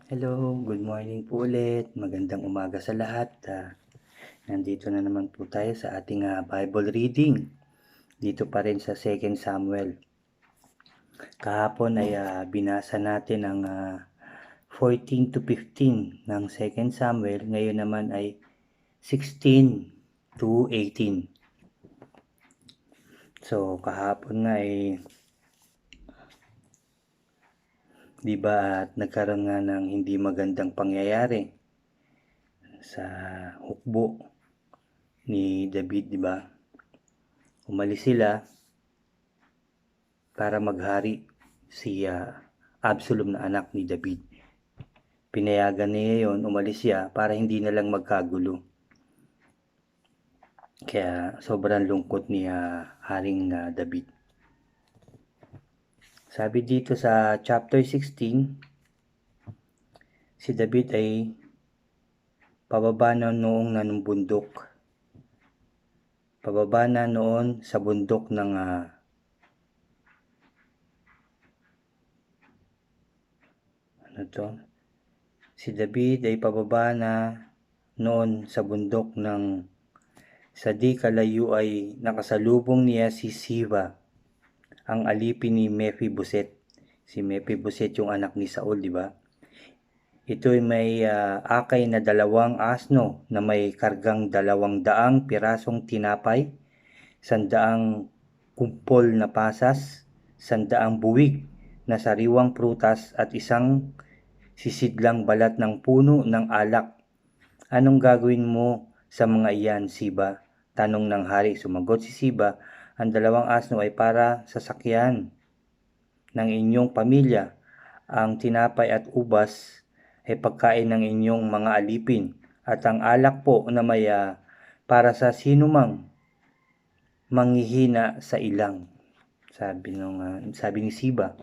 Hello, good morning po ulit. Magandang umaga sa lahat. Nandito na naman po tayo sa ating Bible reading. Dito pa rin sa 2 Samuel. Kahapon ay binasa natin ang 14 to 15 ng 2 Samuel. Ngayon naman ay 16 to 18. So, kahapon nga ay di ba at nagkaroon nga ng hindi magandang pangyayari sa hukbo ni David, di ba? Umalis sila para maghari si Absalom na anak ni David. Pinayagan niya yon, umalis siya para hindi na lang magkagulo. Kaya sobrang lungkot ni Haring David. Sabi dito sa chapter 16, si David ay pababa na noong bundok. Pababa na noon sa bundok ng Si David ay pababa na noon sa bundok ng sa di kalayo ay nakasalubong niya si Siba, ang alipin ni Mephiboset. Si Mephiboset yung anak ni Saul, di ba? Ito ay may akay na 2 asno na may kargang 200 pirasong tinapay, 100 kumpol na pasas, 100 buwig na sariwang prutas at isang sisidlang balat ng puno ng alak. Anong gagawin mo sa mga iyan, Siba? Tanong ng hari. Sumagot si Siba, ang 2 asno ay para sa sakyan ng inyong pamilya. Ang tinapay at ubas ay pagkain ng inyong mga alipin. At ang alak po na may para sa sinumang manghihina sa ilang. Sabi ni Siba.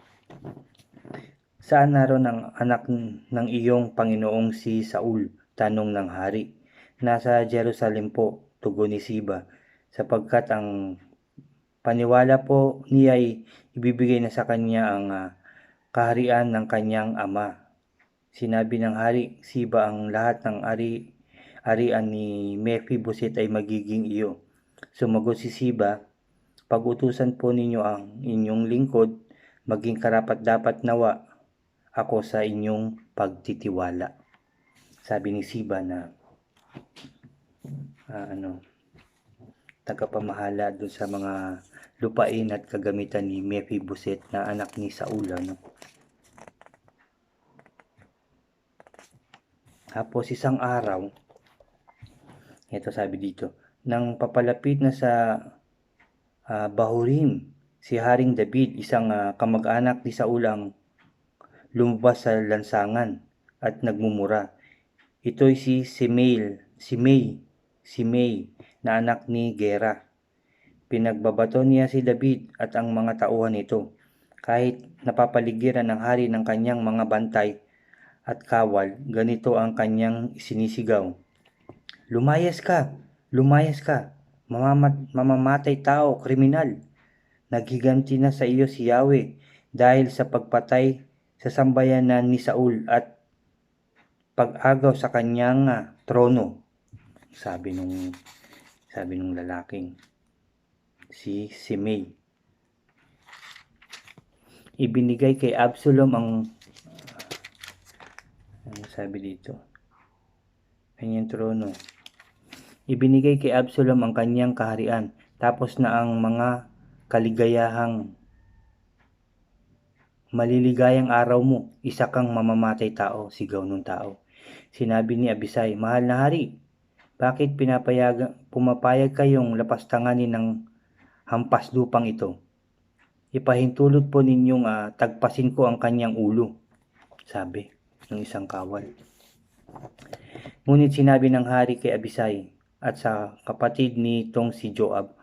Saan naroon ang anak ng iyong Panginoong si Saul? Tanong ng hari. Nasa Jerusalem po, tugon ni Siba, sapagkat ang paniwala po niya ay ibibigay na sa kanya ang kaharian ng kanyang ama. Sinabi ng hari, Siba, ang lahat ng arian ni Mephiboset ay magiging iyo. Sumagot si Siba, pag-utusan po ninyo ang inyong lingkod, maging karapat-dapat nawa ako sa inyong pagtitiwala. Sabi ni Siba na tagapamahala doon sa mga lupain at kagamitan ni Mephiboset na anak ni Saul. Tapos isang araw, ito sabi dito, nang papalapit na sa Bahurim, si Haring David, isang kamag-anak ni Saul ang lumabas sa lansangan at nagmumura. Ito'y si Simei na anak ni Gera. Pinagbabato niya si David at ang mga tauhan nito. Kahit napapaligiran ng hari ng kanyang mga bantay at kawal, ganito ang kanyang sinisigaw. Lumayas ka! Lumayas ka! Mamamatay tao, kriminal! Naghiganti na sa iyo si Yahweh dahil sa pagpatay sa sambayanan ni Saul at pag-agaw sa kanyang trono. Sabi nung lalaking si Simei. Ibinigay kay Absalom ang sabi dito? Kanyang trono. Ibinigay kay Absalom ang kanyang kaharian, tapos na ang mga maliligayang araw mo, isa kang mamamatay tao, sigaw ng tao. Sinabi ni Abisai, mahal na hari, bakit pumapayag kayong lapastanganin ng hampas lupang ito? Ipahintulot po ninyong tagpasin ko ang kanyang ulo, sabi ng isang kawal. Ngunit sinabi ng hari kay Abisai at sa kapatid nitong si Joab,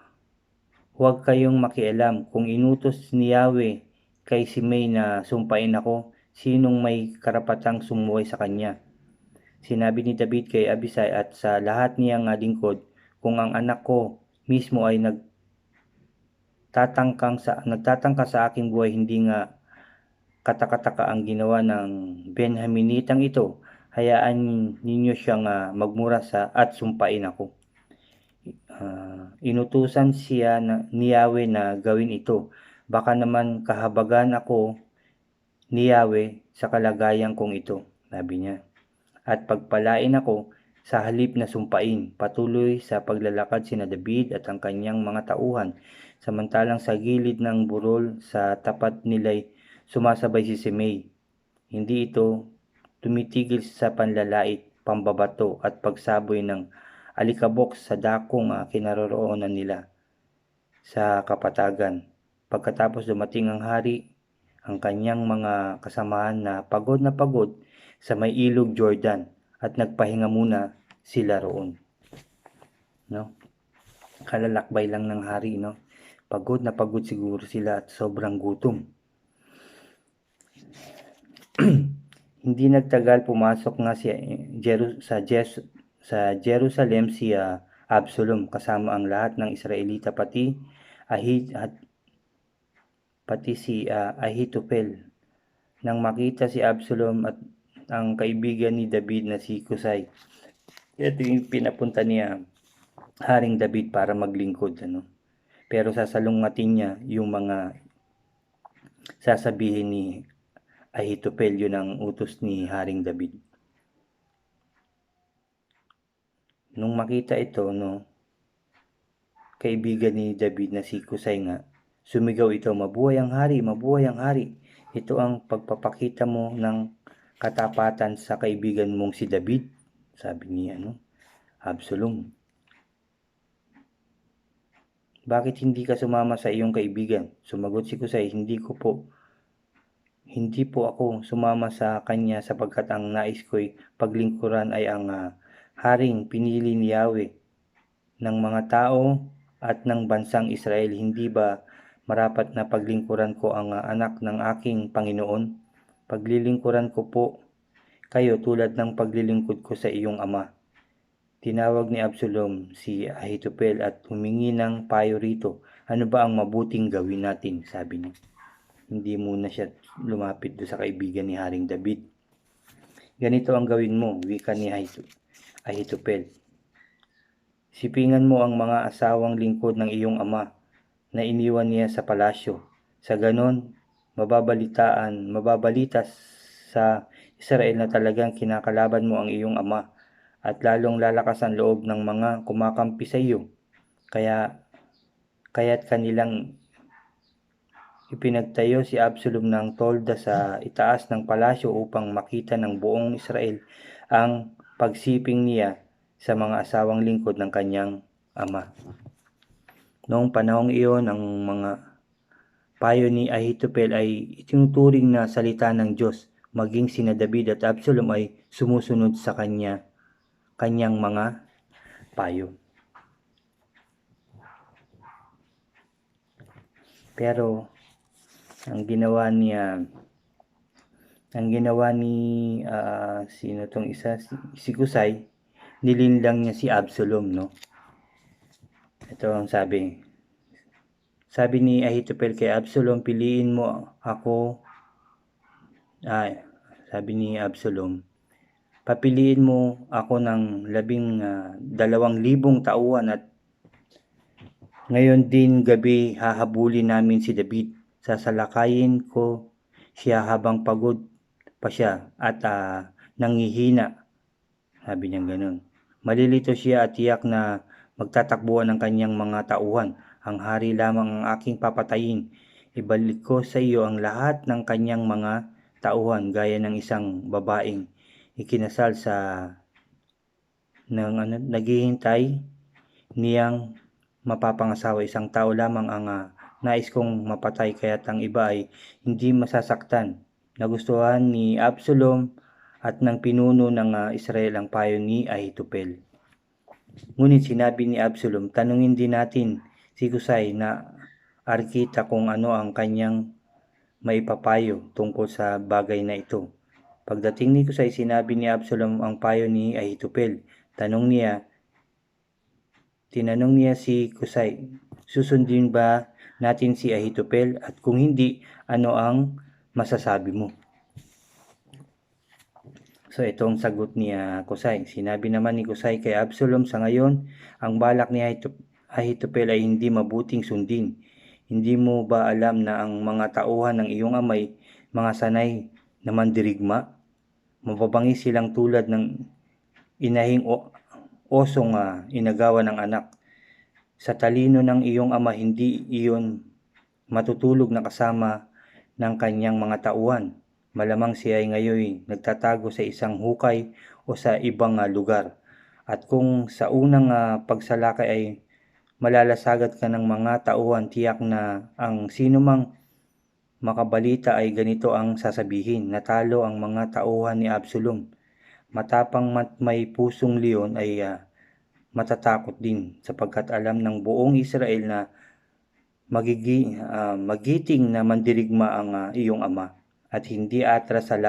huwag kayong makialam kung inutos ni Yahweh kay Simei na sumpain ako, sinong may karapatang sumuway sa kanya. Sinabi ni David kay Abisai at sa lahat niyang lingkod, kung ang anak ko mismo ay nagtatangka sa aking buhay, hindi nga katakataka ang ginawa ng Benjaminitang ito, hayaan ninyo siyang magmura at sumpain ako. Inutusan siya ni Yahweh na gawin ito. Baka naman kahabagan ako ni Yahweh sa kalagayan kong ito, sabi niya. At pagpalain ako sa halip na sumpain, patuloy sa paglalakad sina David at ang kanyang mga tauhan, samantalang sa gilid ng burol sa tapat nila'y sumasabay si Simei. Hindi ito tumitigil sa panlalait, pambabato at pagsaboy ng alikabok sa dakong kinaroroonan nila sa kapatagan. Pagkatapos dumating ang hari, ang kanyang mga kasamahan na pagod sa may ilog Jordan at nagpahinga muna sila roon. No? Kalalakbay lang ng hari, no? Pagod siguro sila at sobrang gutom. Hindi nagtagal, pumasok nga sa Jerusalem si Absalom kasama ang lahat ng Israelita pati si Ahitopel. Nang makita si Absalom at ang kaibigan ni David na si Kusay, ito yung pinapunta niya Haring David para maglingkod, pero sasalungatin niya yung mga sasabihin ni Ahitopel, yun ang utos ni Haring David. Nung makita ito, kaibigan ni David na si Kusay nga, sumigaw ito, mabuhay ang hari, mabuhay ang hari. Ito ang pagpapakita mo ng katapatan sa kaibigan mong si David, sabi ni Absalom. Bakit hindi ka sumama sa iyong kaibigan? Sumagot si Kusay, hindi po ako sumama sa kanya sapagkat ang nais ko'y paglingkuran ay ang haring pinili ni Yahweh ng mga tao at ng bansang Israel. Hindi ba marapat na paglingkuran ko ang anak ng aking Panginoon? Paglilingkuran ko po kayo tulad ng paglilingkod ko sa iyong ama. Tinawag ni Absalom si Ahitopel at humingi ng payo rito. Ano ba ang mabuting gawin natin? Sabi niya. Hindi muna siya lumapit do sa kaibigan ni Haring David. Ganito ang gawin mo, wika ni Ahitopel. Sipingan mo ang mga asawang lingkod ng iyong ama na iniwan niya sa palasyo. Sa ganon, mababalita sa Israel na talagang kinakalaban mo ang iyong ama at lalong lalakas ang loob ng mga kumakampi sa iyo. Kaya't kanilang ipinagtayo si Absalom ng tolda sa itaas ng palasyo upang makita ng buong Israel ang pagsiping niya sa mga asawang lingkod ng kanyang ama. Noong panahong iyon, ang mga payo ni Ahitopel ay itinuturing na salita ng Diyos, maging sina David at Absalom ay sumusunod sa kanyang mga payo. Pero ang ginawa ni sino tong isa, si Kusay, nilinlang niya si Absalom, no? Ito ang sabi ni Ahitopel kay Absalom, piliin mo ako. Sabi ni Absalom, papiliin mo ako ng 12,000 tauhan at ngayon din gabi hahabulin namin si David. Sasalakayin ko siya habang pagod pa siya at nangihina. Sabi niya ganun. Malilito siya at tiyak na magtatakbuhan ng kanyang mga tauhan. Ang hari lamang ang aking papatayin. Ibalik ko sa iyo ang lahat ng kanyang mga tauhan gaya ng isang babaeng ikinasal naghihintay niyang mapapangasawa. Isang tao lamang ang nais kong mapatay, kaya't ang iba ay hindi masasaktan. Nagustuhan ni Absalom at ng pinuno ng Israel ang payo ni Ahitopel. Ngunit sinabi ni Absalom, tanungin din natin si Kusay na arkita kung ano ang kanyang maipapayo tungkol sa bagay na ito. Pagdating ni Kusay, sinabi ni Absalom ang payo ni Ahitopel. Tinanong niya si Kusay, susundin ba natin si Ahitopel? At kung hindi, ano ang masasabi mo? So ito ang sagot ni Kusay. Sinabi naman ni Kusay kay Absalom, sa ngayon, ang balak ni Ahitopel ay hindi mabuting sundin. Hindi mo ba alam na ang mga tauhan ng iyong amay, mga sanay na mandirigma? Mababangis silang tulad ng inahing osong inagawa ng anak. Sa talino ng iyong ama, hindi iyon matutulog na kasama ng kanyang mga tauhan. Malamang siya ay ngayon nagtatago sa isang hukay o sa ibang lugar. At kung sa unang pagsalakay ay malalasagat ka ng mga tauhan, tiyak na ang sinumang makabalita ay ganito ang sasabihin: natalo ang mga tauhan ni Absalom. Matapang may pusong leon ay matatakot din, sapagkat alam ng buong Israel na magiting na mandirigma ang iyong ama, at hindi atras sa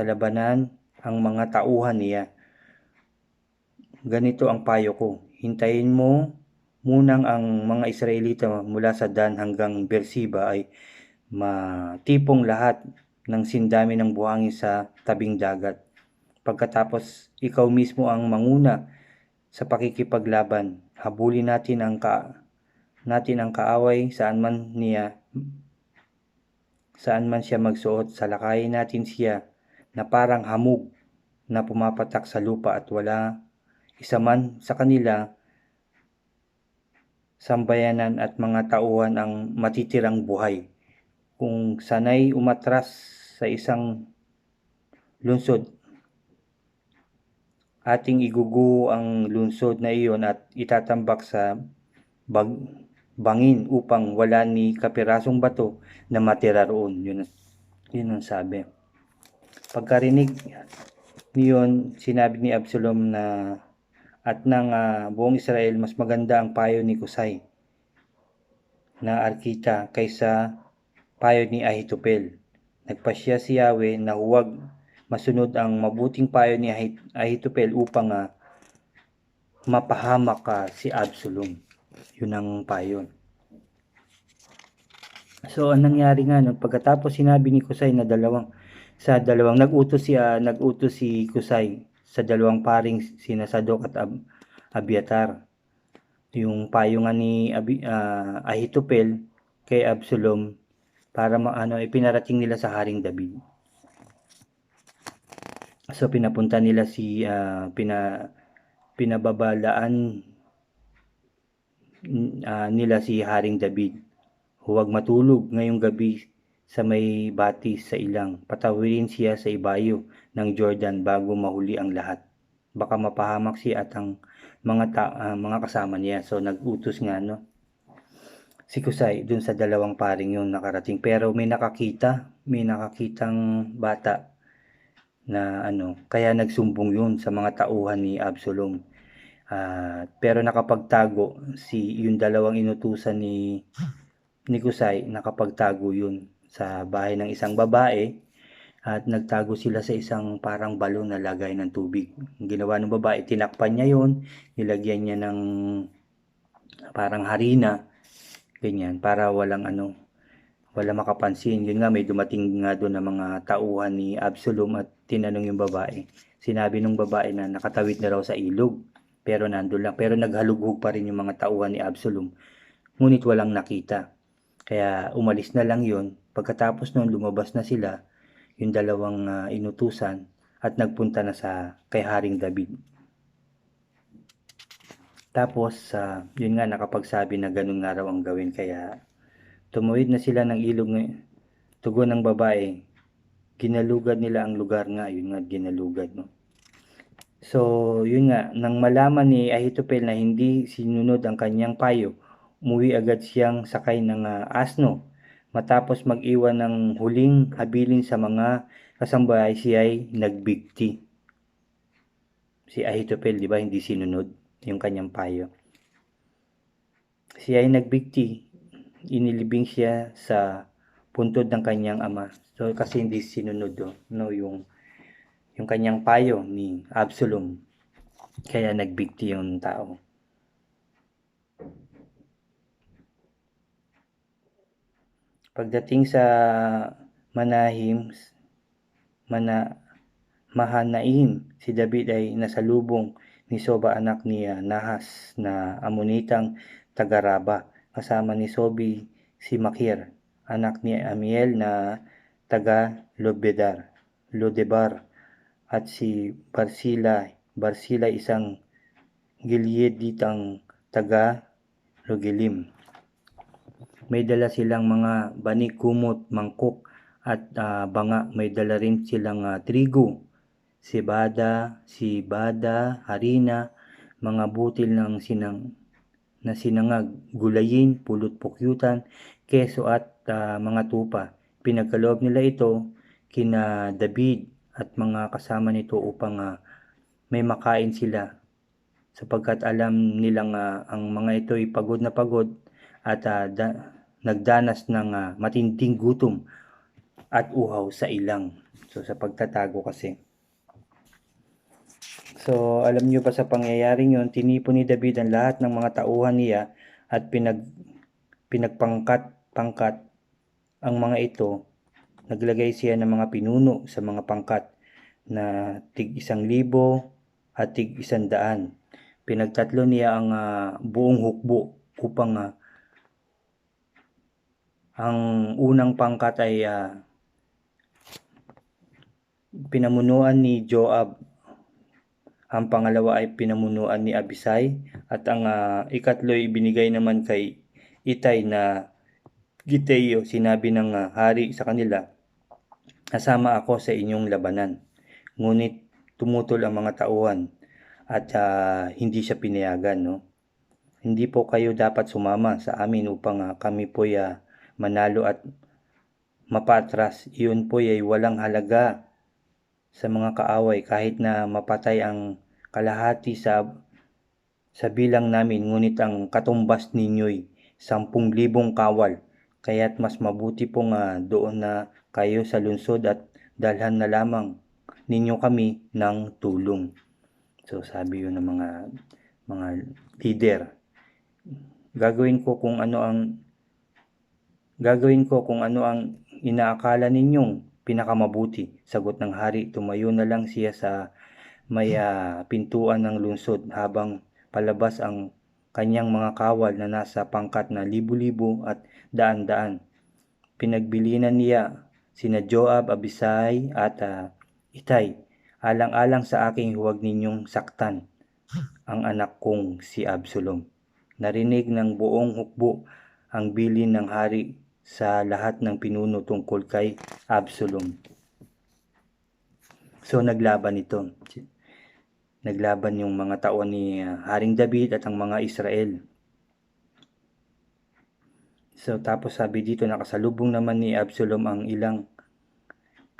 labanan ang mga tauhan niya. Ganito ang payo ko: hintayin mo munang ang mga Israelita mula sa Dan hanggang Beersheba ay matipong lahat ng sindami ng buhangin sa tabing dagat. Pagkatapos ikaw mismo ang manguna sa pakikipaglaban. Habulin natin ang kaaway saan man siya magsuot. Salakayin natin siya na parang hamog na pumapatak sa lupa, at wala isa man sa kanila, sambayanan at mga tauhan, ang matitirang buhay. Kung sanay umatras sa isang lungsod, ating iguguho ang lungsod na iyon at itatambak sa bangin upang wala ni kapirasong bato na matira roon. Yun ang sabi. Pagkarinig niyon, sinabi ni Absalom at ng buong Israel, mas maganda ang payo ni Kusay na Arkita kaysa payo ni Ahitopel. Nagpasya si Yahweh na huwag masunod ang mabuting payo ni Ahitopel upang mapahamak si Absalom. Yun ang payo. So ang nangyari nga pagkatapos sinabi ni Kusay na nag-utos si Kusay sa dalawang paring sina Sadok at Abiatar. Yung payo nga ni Ahitopel kay Absalom para ipinarating nila sa Haring David. So pinapunta nila pinababalaan nila si Haring David. Huwag matulog ngayong gabi sa may batis sa ilang. Patawirin siya sa ibayo ng Jordan bago mahuli ang lahat. Baka mapahamak siya at ang mga kasama niya. So nag-utos nga si Kusay dun sa dalawang paring yung nakarating. Pero may nakakitang bata na kaya nagsumbong yun sa mga tauhan ni Absalom. Pero nakapagtago yung dalawang inutusan ni Kusay, nakapagtago yun sa bahay ng isang babae, at nagtago sila sa isang parang balon na lagay ng tubig. Ang ginawa ng babae, tinakpan niya yun, nilagyan niya ng parang harina, ganyan, para wala makapansin. Yun nga, may dumating nga doon ng mga tauhan ni Absalom at tinanong yung babae. Sinabi ng babae na nakatawid na raw sa ilog, pero nandun lang. Pero naghalughog pa rin yung mga tauhan ni Absalom, ngunit walang nakita. Kaya umalis na lang yun. Pagkatapos noon, lumabas na sila, yung dalawang inutusan, at nagpunta na kay Haring David. Tapos, yun nga, nakapagsabi na ganun nga raw ang gawin. Kaya tumawid na sila ng ilog. Tugon ng babae, ginalugad nila ang lugar nga. Yun nga, ginalugad. So, yun nga, nang malaman ni Ahitopel na hindi sinunod ang kanyang payo, umuwi agad siyang sakay ng asno. Matapos mag-iwan ng huling habilin sa mga kasambahay, siya ay nagbigti. Si Ahitopel, di ba, hindi sinunod yung kanyang payo. Siya ay nagbigti. Inilibing siya sa puntod ng kanyang ama. So kasi hindi sinunod yung kanyang payo ni Absalom. Kaya nagbigti yung tao. Pagdating sa Manahim, Mahanaim, si David ay nasalubong ni Soba anak ni Nahas na Amonitang taga-Raba, kasama ni Sobi si Makir, anak ni Amiel na taga-Lodebar, at si Barsila isang Gileaditang taga-Rogelim. May dala silang mga banig, kumot, mangkok at banga. May dala rin silang trigo, sibada, harina, mga butil ng sinangag, gulayin, pulot-pukyutan, keso at mga tupa. Pinagkaloob nila ito kina David at mga kasama nito upang may makain sila, sapagkat alam nilang ang mga ito ay pagod na pagod at nagdanas ng matinding gutom at uhaw sa ilang. So sa pagtatago kasi. So alam niyo ba sa pangyayaring yon, tinipon ni David ang lahat ng mga tauhan niya at pinagpangkat ang mga ito. Naglagay siya ng mga pinuno sa mga pangkat na tig 1,000 at tig 100. Pinagtatlo niya ang buong hukbo upang ang unang pangkat ay pinamunuan ni Joab, ang pangalawa ay pinamunuan ni Abisai, at ang ikatlo ay binigay naman kay Itay na Giteo. Sinabi ng hari sa kanila, "Kasama ako sa inyong labanan." Ngunit tumutol ang mga tauhan at hindi siya pinayagan, no? Hindi po kayo dapat sumama sa amin upang kami po manalo at mapatras. Iyon po ay walang halaga sa mga kaaway, kahit na mapatay ang kalahati sa bilang namin, ngunit ang katumbas ninyo'y 10,000 kawal. Kaya't mas mabuti pong doon na kayo sa lungsod at dalhan na lamang ninyo kami ng tulong. So sabi yun ng mga leader. Gagawin ko kung ano ang inaakala ninyong pinakamabuti, sagot ng hari. Tumayo na lang siya sa may pintuan ng lungsod habang palabas ang kanyang mga kawal na nasa pangkat na libu-libo at daan-daan. Pinagbilinan niya sina Joab, Abisai at Itay. "Alang-alang sa aking huwag ninyong saktan ang anak kong si Absalom." Narinig ng buong hukbo ang bilin ng hari sa lahat ng pinuno tungkol kay Absalom. So naglaban yung mga tao ni Haring David at ang mga Israel. So tapos sabi dito, nakasalubong naman ni Absalom ang ilang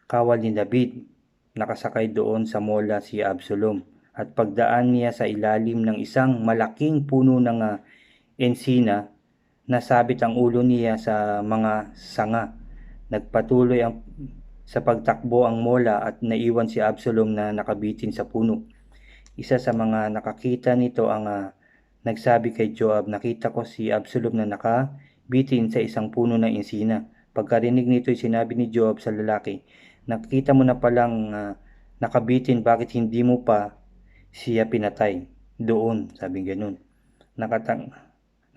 kawal ni David. Nakasakay doon sa mola si Absalom, at pagdaan niya sa ilalim ng isang malaking puno ng ensina, nasabit ang ulo niya sa mga sanga. Nagpatuloy sa pagtakbo ang mola at naiwan si Absalom na nakabitin sa puno. Isa sa mga nakakita nito ang nagsabi kay Joab, "Nakita ko si Absalom na nakabitin sa isang puno ng ensina." Pagkarinig nito, sinabi ni Joab sa lalaki, "Nakita mo na palang nakabitin, bakit hindi mo pa siya pinatay doon?" Sabi ganun.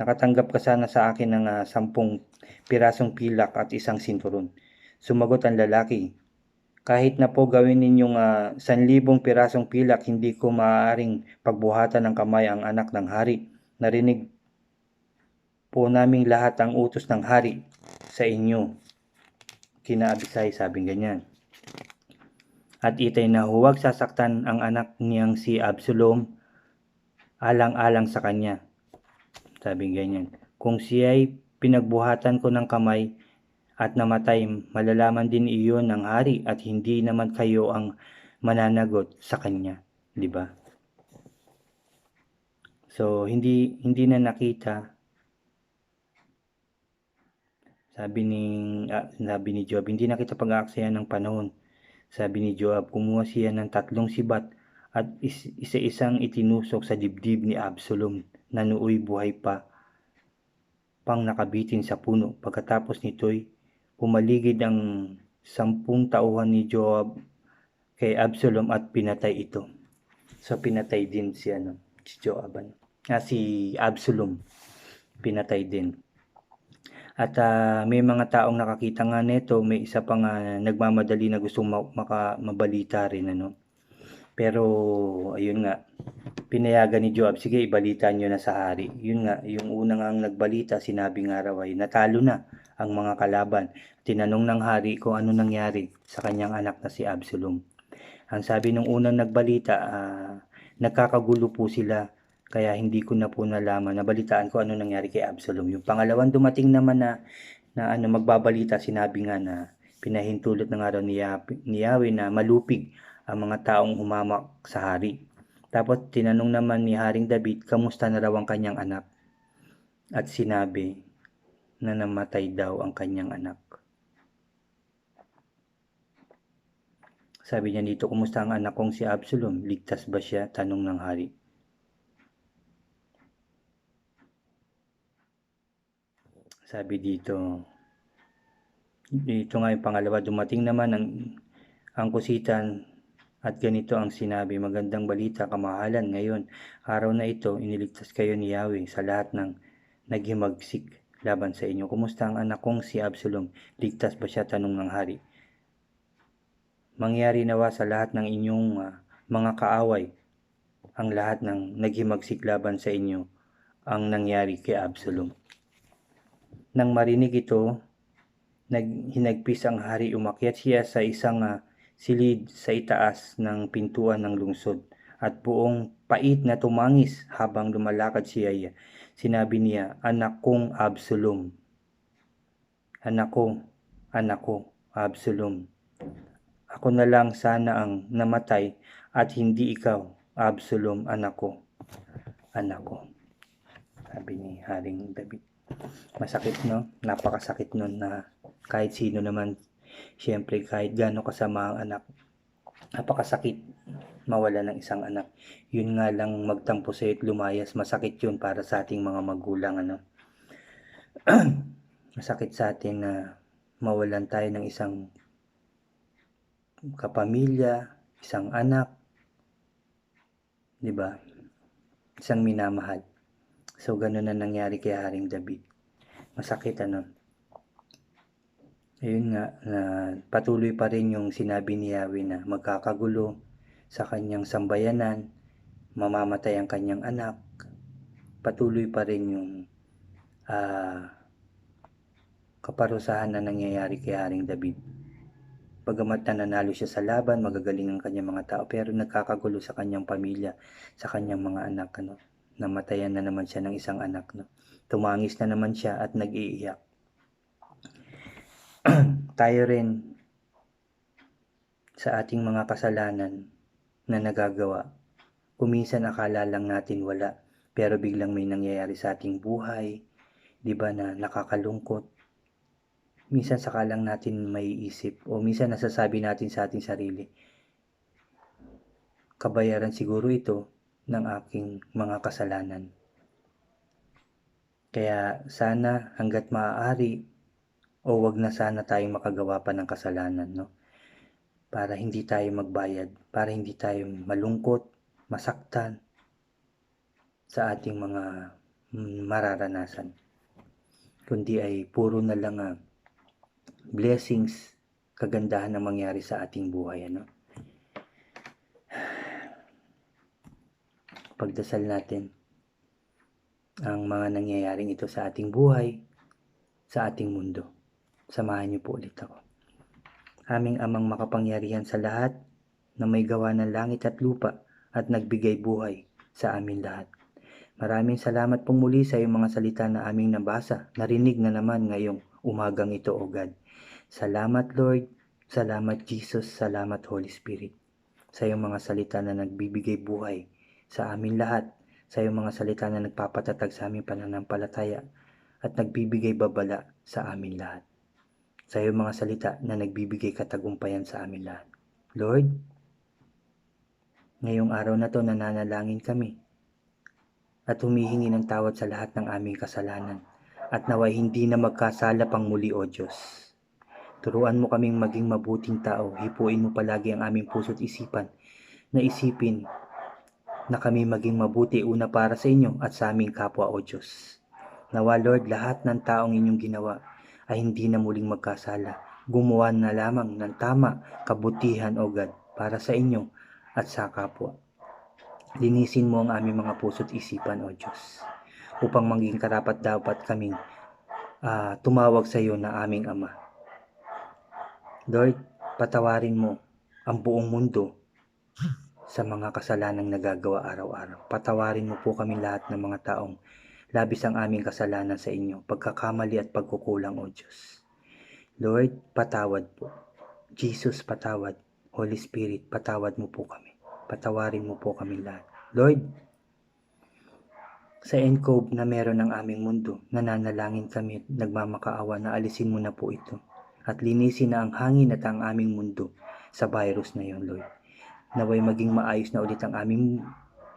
"Nakatanggap ka sana sa akin ng 10 pirasong pilak at isang sinturon." Sumagot ang lalaki, "Kahit na po gawin ninyong 1,000 pirasong pilak, hindi ko maaaring pagbuhatan ng kamay ang anak ng hari. Narinig po naming lahat ang utos ng hari sa inyo." Kina Abisai, sabing ganyan. At Itay na huwag sasaktan ang anak niyang si Absalom alang-alang sa kanya. Sabi ganyan, "Kung siya'y pinagbuhatan ko ng kamay at namatay, malalaman din iyon ng hari at hindi naman kayo ang mananagot sa kanya." Di ba? So hindi na nakita. Sabi ni Joab, "Hindi na kita pag-aaksayan ng panahon." Sabi ni Joab, kumuha siya ng 3 sibat at isa-isang itinusok sa dibdib ni Absalom na nooy buhay pa pang nakabitin sa puno. Pagkatapos nito'y pumaligid ang 10 tauhan ni Joab kay Absalom at pinatay ito. So pinatay din si Joab. Si Absalom pinatay din. At may mga taong nakakita nga nito, may isa pang nagmamadali na gustong mabalita rin Pero ayun nga, pinayagan ni Joab, sige ibalita nyo na sa hari. Yun nga, yung unang ang nagbalita, sinabi nga raw ay natalo na ang mga kalaban. Tinanong ng hari kung ano nangyari sa kanyang anak na si Absalom. Ang sabi ng unang nagbalita, nagkakagulo po sila kaya hindi ko na po nalaman, nabalitaan ko ano nangyari kay Absalom. Yung pangalawang dumating naman na magbabalita, sinabi nga na pinahintulot ng araw ni Yahweh na malupig ang mga taong humamak sa hari. Tapos tinanong naman ni Haring David, kamusta na raw ang kanyang anak? At sinabi na namatay daw ang kanyang anak. Sabi niya dito, kumusta ang anak kong si Absalom? Ligtas ba siya? Tanong ng hari. Sabi dito nga yung pangalawa, dumating naman ang kusitan at ganito ang sinabi, magandang balita, kamahalan, ngayon, araw na ito, iniligtas kayo ni Yahweh sa lahat ng naghimagsik laban sa inyo. Kumusta ang anak kong si Absalom? Ligtas ba siya? Tanong ng hari. Mangyari nawa sa lahat ng inyong mga kaaway, ang lahat ng naghimagsik laban sa inyo, ang nangyari kay Absalom. Nang marinig ito, hinagpis ang hari, umakyat siya sa isang silid sa itaas ng pintuan ng lungsod at buong pait na tumangis habang lumalakad siya. Sinabi niya, anak kong Absalom, anak ko, Absalom, ako na lang sana ang namatay at hindi ikaw, Absalom, anak ko. Sabi ni Haring David. Masakit napakasakit nun na kahit sino naman, syempre kahit gaano kasama ang anak, napakasakit mawala ng isang anak. Yun nga lang magtampo sa at lumayas, masakit yun para sa ating mga magulang masakit sa atin na mawalan tayo ng isang kapamilya, isang anak, di ba? Isang minamahal. So ganun na nangyari kay Haring David. Masakit Ayun nga, na patuloy pa rin yung sinabi ni Yahweh na magkakagulo sa kanyang sambayanan, mamamatay ang kanyang anak. Patuloy pa rin yung kaparusahan na nangyayari kay Haring David. Bagamat nananalo siya sa laban, magagaling ang kanyang mga tao, pero nagkakagulo sa kanyang pamilya, sa kanyang mga anak. Namatayan na naman siya ng isang anak. Tumangis na naman siya at nag-iiyak. Tayo rin sa ating mga kasalanan na nagagawa, kuminsan akala lang natin wala, pero biglang may nangyayari sa ating buhay, di ba, na nakakalungkot. Minsan saka lang natin may isip o minsan nasasabi natin sa ating sarili, kabayaran siguro ito ng aking mga kasalanan. Kaya sana hanggat maaari, o wag na sana tayong makagawa pa ng kasalanan, para hindi tayo magbayad, para hindi tayo malungkot, masaktan sa ating mga mararanasan. Kundi ay puro na lang blessings, kagandahan na mangyari sa ating buhay. Pagdasal natin ang mga nangyayaring ito sa ating buhay, sa ating mundo. Samahan niyo po ulit ako. Aming Amang makapangyarihan sa lahat, na may gawa ng langit at lupa at nagbigay buhay sa amin lahat. Maraming salamat pong muli sa iyong mga salita na aming nabasa, narinig na naman ngayong umagang ito, O God. Salamat Lord, salamat Jesus, salamat Holy Spirit. Sa iyong mga salita na nagbibigay buhay sa amin lahat, sa iyong mga salita na nagpapatatag sa aming pananampalataya at nagbibigay babala sa amin lahat. Sa iyong mga salita na nagbibigay katagumpayan sa amin lahat. Lord, ngayong araw na to nananalangin kami at humihingi ng tawad sa lahat ng aming kasalanan at naway hindi na magkasala pang muli, O Diyos. Turuan mo kaming maging mabuting tao. Hipuin mo palagi ang aming puso't isipan na isipin na kami maging mabuti una para sa inyo at sa aming kapwa o Diyos. Nawa Lord, lahat ng taong inyong ginawa ay hindi na muling magkasala. Gumawa na lamang ng tama, kabutihan o God para sa inyo at sa kapwa. Linisin mo ang aming mga puso't isipan o Diyos upang maging karapat-dapat kaming tumawag sa iyo na aming Ama. Lord, patawarin mo ang buong mundo sa mga kasalanang nagagawa araw-araw. Patawarin mo po kami lahat ng mga taong labis ang aming kasalanan sa inyo, pagkakamali at pagkukulang o Diyos. Lord, patawad po. Jesus, patawad. Holy Spirit, patawad mo po kami. Patawarin mo po kami lahat. Lord, sa encove na meron ng aming mundo, nananalangin kami at nagmamakaawa na alisin mo na po ito. At linisin na ang hangin at ang aming mundo sa virus na yon, Lord. Naway maging maayos na ulit ang aming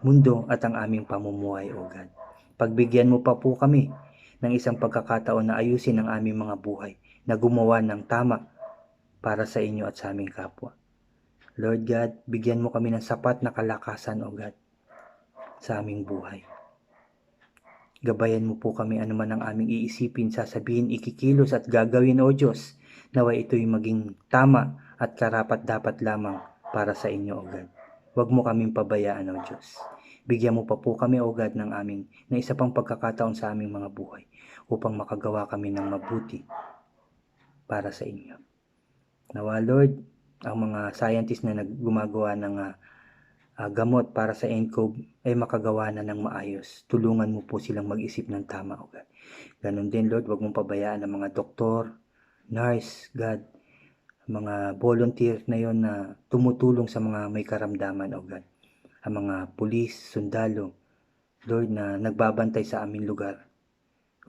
mundo at ang aming pamumuhay, O God. Pagbigyan mo pa po kami ng isang pagkakataon na ayusin ang aming mga buhay, na gumawa ng tama para sa inyo at sa aming kapwa. Lord God, bigyan mo kami ng sapat na kalakasan, O God, sa aming buhay. Gabayan mo po kami anuman ang aming iisipin, sasabihin, ikikilos at gagawin, O Diyos, naway ito'y maging tama at karapat-dapat lamang para sa inyo, O God. Huwag mo kaming pabayaan, O Diyos. Bigyan mo pa po kami, O God, ng isa pang pagkakataon sa aming mga buhay upang makagawa kami ng mabuti para sa inyo. Nawa, Lord, ang mga scientist na gumagawa ng gamot para sa encove ay makagawa na ng maayos. Tulungan mo po silang mag-isip ng tama, O God. Ganon din, Lord, huwag mong pabayaan ang mga doktor, nurse, God, mga volunteer na yon na tumutulong sa mga may karamdaman, O God. Ang mga pulis, sundalo, Lord, na nagbabantay sa aming lugar.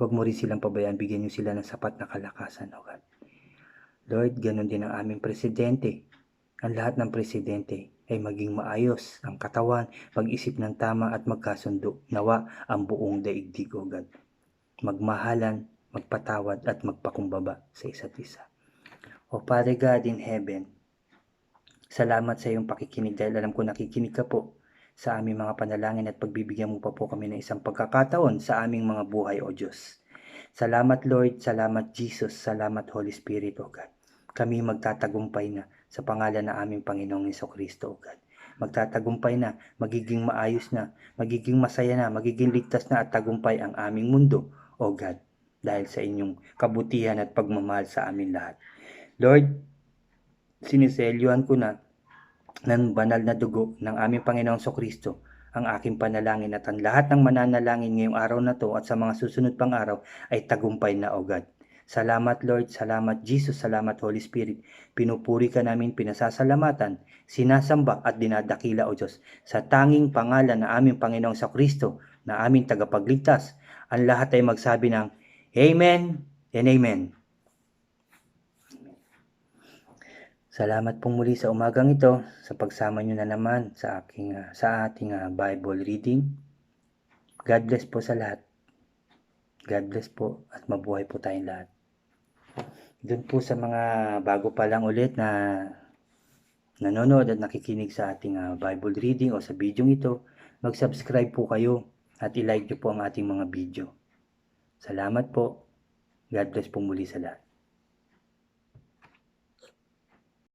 Huwag mo rin silang pabayaan, bigyan niyo sila ng sapat na kalakasan, O God. Lord, ganon din ang aming presidente. Ang lahat ng presidente ay maging maayos ang katawan, mag-isip ng tama at magkasundo. Nawa ang buong daigdig, O God. Magmahalan, magpatawad at magpakumbaba sa isa't isa. O Father God in heaven, salamat sa iyong pakikinig dahil alam ko nakikinig ka po sa aming mga panalangin at pagbibigyan mo pa po kami ng isang pagkakataon sa aming mga buhay, O Diyos. Salamat Lord, salamat Jesus, salamat Holy Spirit, O God. Kami magtatagumpay na sa pangalan ng aming Panginoong Jesucristo, O God. Magtatagumpay na, magiging maayos na, magiging masaya na, magiging ligtas na at tagumpay ang aming mundo, O God, dahil sa inyong kabutihan at pagmamahal sa amin lahat. Lord, siniselyuhan ko na ng banal na dugo ng aming Panginoong Jesucristo ang aking panalangin at ang lahat ng mananalangin ngayong araw na to at sa mga susunod pang araw ay tagumpay na, O God. Salamat Lord, salamat Jesus, salamat Holy Spirit. Pinupuri ka namin, pinasasalamatan, sinasamba at dinadakila, O Diyos, sa tanging pangalan na aming Panginoong Jesucristo na aming tagapagligtas. Ang lahat ay magsabi ng Amen and Amen. Salamat pong muli sa umagang ito sa pagsama nyo na naman sa ating Bible reading. God bless po sa lahat. God bless po at mabuhay po tayong lahat. Doon po sa mga bago pa lang ulit na nanonood at nakikinig sa ating Bible reading o sa video ito, mag-subscribe po kayo at i-like nyo po ang ating mga video. Salamat po. God bless po muli sa lahat.